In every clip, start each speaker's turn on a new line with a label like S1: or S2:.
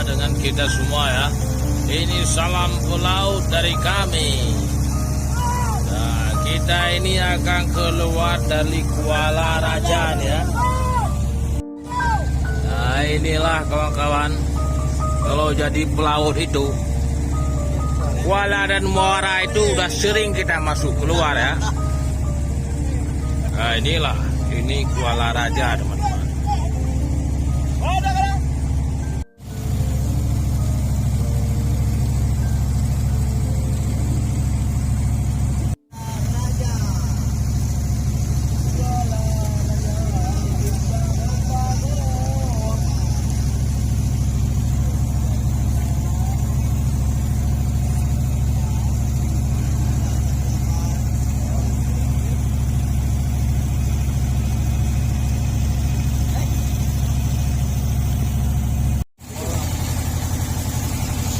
S1: dengan kita semua ya. Ini salam pelaut dari kami. Nah, kita ini akan keluar dari Kuala Raja nih ya. Nah, inilah kawan-kawan, kalau jadi pelaut itu, Kuala dan Muara itu udah sering kita masuk keluar ya. Nah, inilah, ini Kuala Raja teman-teman.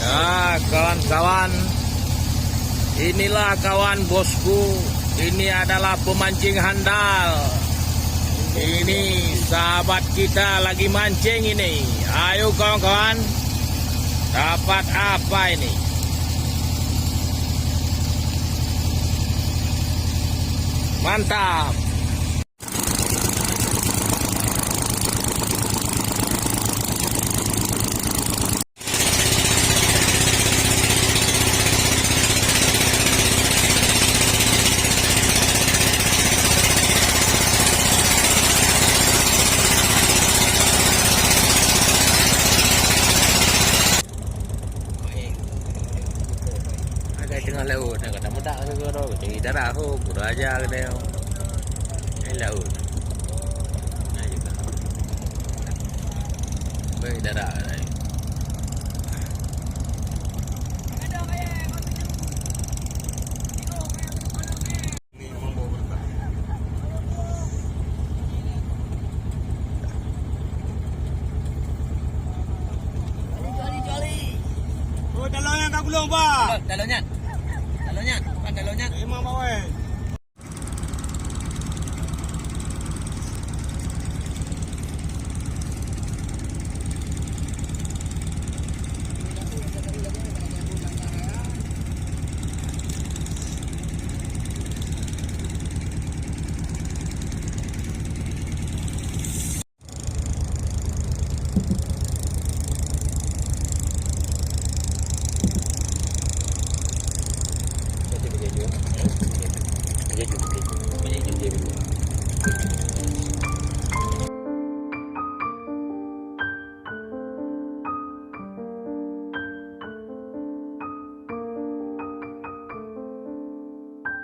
S1: Nah, kawan-kawan, inilah kawan bosku, ini adalah pemancing handal. Ini sahabat kita lagi mancing ini. Ayo kawan-kawan, dapat apa ini? Mantap. Tengah laut, nak kata mudah ke kau? Tinggi darah tu, pura aja ke dia. Ini laut. Nah juga. Baik darah ni.
S2: Oh, dalangnya kat gulung, Pak.
S3: Dalonnya. Dalonnya, pan dalonnya.
S2: Imam bawa.
S3: Jadi begitu.